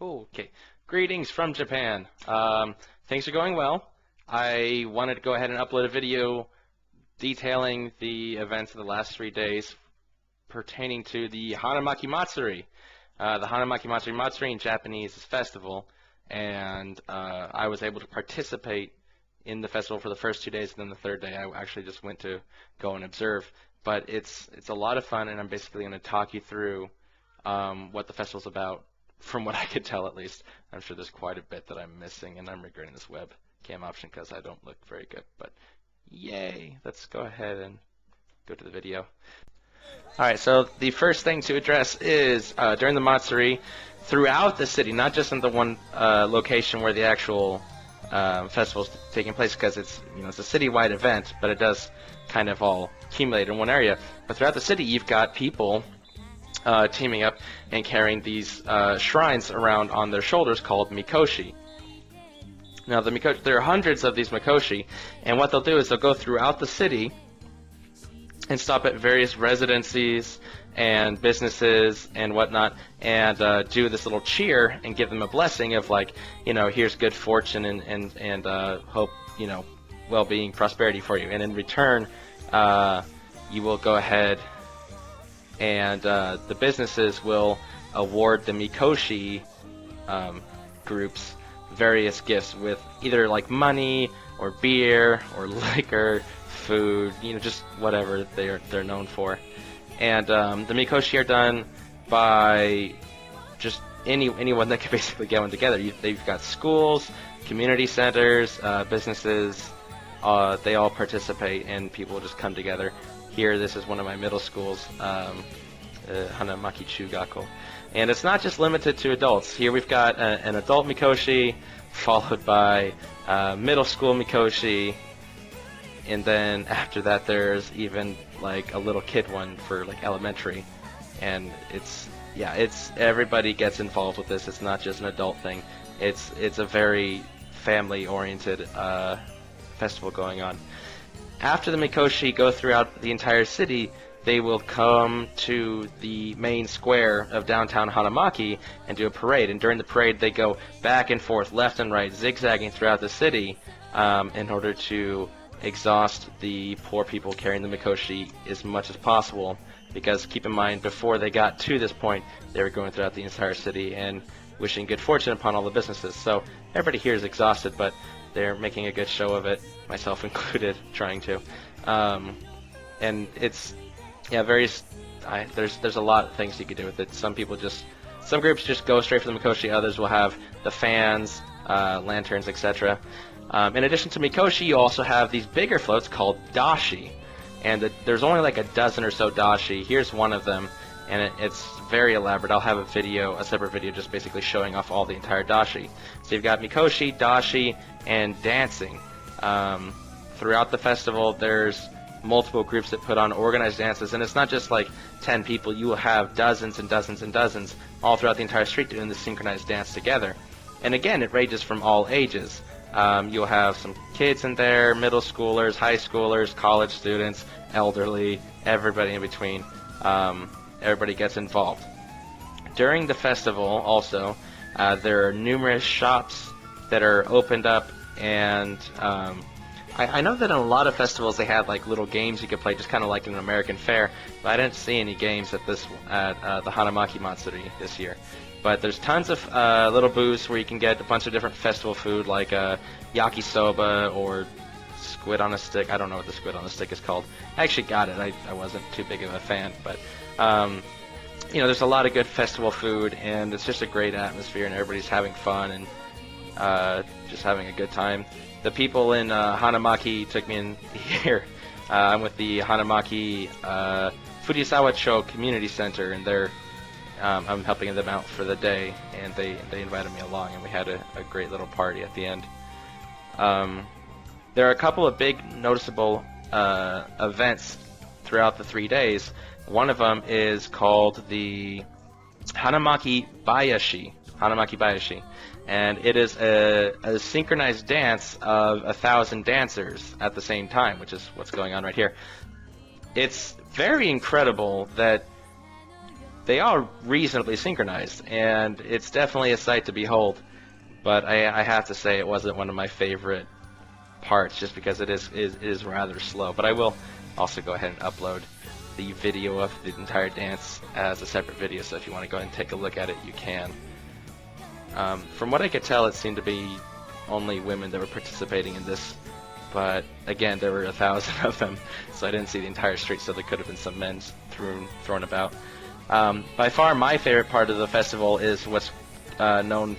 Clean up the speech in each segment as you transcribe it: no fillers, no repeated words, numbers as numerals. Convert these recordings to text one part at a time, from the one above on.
Oh, okay. Greetings from Japan. Things are going well. I wanted to go ahead and upload a video detailing the events of the last 3 days pertaining to the Hanamaki Matsuri. The Hanamaki Matsuri in Japanese is festival, and I was able to participate in the festival for the first 2 days, and then the third day I actually just went to go and observe. But it's a lot of fun, and I'm basically going to talk you through what the festival's about, from what I could tell at least. I'm sure there's quite a bit that I'm missing, and I'm regretting this webcam option because I don't look very good. But yay! Let's go ahead and go to the video. Alright, so the first thing to address is during the Matsuri, throughout the city, not just in the one location where the actual festival is taking place, because it's a citywide event, but it does kind of all accumulate in one area. But throughout the city, you've got people teaming up and carrying these shrines around on their shoulders called mikoshi. Now, there are hundreds of these mikoshi, and what they'll do is they'll go throughout the city and stop at various residencies and businesses and whatnot, and do this little cheer and give them a blessing of, like, here's good fortune and hope, well-being, prosperity for you. And in return, you will go ahead and the businesses will award the mikoshi groups various gifts with either like money or beer or liquor, food, just whatever they're known for. And the mikoshi are done by just anyone that can basically get one together. They've got schools, community centers, businesses. They all participate, and people just come together. Here, this is one of my middle schools, Hanamaki Chugako. And it's not just limited to adults. Here we've got an adult mikoshi, followed by middle school mikoshi, and then after that there's even like a little kid one for like elementary. And it's everybody gets involved with this. It's not just an adult thing. It's a very family-oriented festival going on. After the mikoshi go throughout the entire city, they will come to the main square of downtown Hanamaki and do a parade. And during the parade, they go back and forth, left and right, zigzagging throughout the city in order to exhaust the poor people carrying the mikoshi as much as possible. Because keep in mind, before they got to this point, they were going throughout the entire city and wishing good fortune upon all the businesses. So everybody here is exhausted, but they're making a good show of it, myself included, trying to. And it's there's a lot of things you could do with it. Some groups just go straight for the mikoshi. Others will have the fans, lanterns, etc. In addition to mikoshi, you also have these bigger floats called dashi, and there's only like a dozen or so dashi. Here's one of them, and it's very elaborate. I'll have a separate video just basically showing off all the entire dashi. So you've got mikoshi, dashi, and dancing. Throughout the festival, there's multiple groups that put on organized dances, and it's not just like 10 people. You will have dozens and dozens and dozens all throughout the entire street doing this synchronized dance together. And again, it ranges from all ages. You'll have some kids in there, middle schoolers, high schoolers, college students, elderly, everybody in between. Everybody gets involved. During the festival also, there are numerous shops that are opened up, and I know that in a lot of festivals they have like little games you could play, just kind of like an American fair, but I didn't see any games at the Hanamaki Matsuri this year. But there's tons of little booths where you can get a bunch of different festival food, like yakisoba or squid on a stick. I don't know what the squid on a stick is called. I actually got it. I wasn't too big of a fan, but there's a lot of good festival food, and it's just a great atmosphere, and everybody's having fun and just having a good time. The people in Hanamaki took me in here. I'm with the Hanamaki Fujisawa-cho Community Center, and I'm helping them out for the day, and they invited me along, and we had a great little party at the end. There are a couple of big noticeable events throughout the 3 days. One of them is called the Hanamaki Bayashi. And it is a synchronized dance of 1,000 dancers at the same time, which is what's going on right here. It's very incredible that they are reasonably synchronized, and it's definitely a sight to behold. But I have to say it wasn't one of my favorite parts, just because it is rather slow. But I will also go ahead and upload the video of the entire dance as a separate video, so if you want to go ahead and take a look at it, you can. From what I could tell, it seemed to be only women that were participating in this, but again, there were 1,000 of them, so I didn't see the entire street, so there could have been some men thrown about. By far, my favorite part of the festival is what's known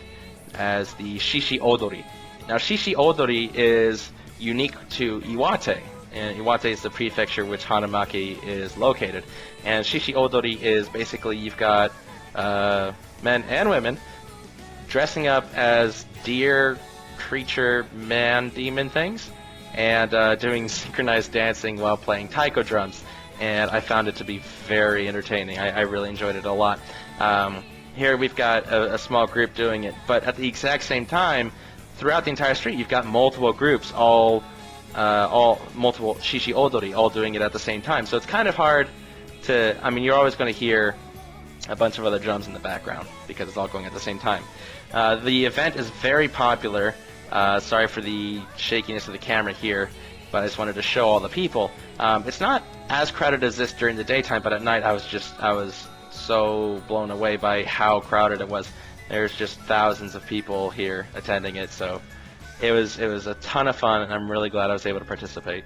as the Shishi Odori. Now, Shishi Odori is unique to Iwate, and Iwate is the prefecture which Hanamaki is located. And Shishi Odori is basically, you've got men and women dressing up as deer, creature, man, demon things, and doing synchronized dancing while playing taiko drums. And I found it to be very entertaining. I really enjoyed it a lot. Here we've got a small group doing it, but at the exact same time, throughout the entire street, you've got multiple groups, all multiple Shishi Odori, all doing it at the same time. So it's kind of hard to, I mean, you're always going to hear a bunch of other drums in the background because it's all going at the same time. The event is very popular. Sorry for the shakiness of the camera here, but I just wanted to show all the people. It's not as crowded as this during the daytime, but at night I was so blown away by how crowded it was. There's just thousands of people here attending it, so it was a ton of fun, and I'm really glad I was able to participate.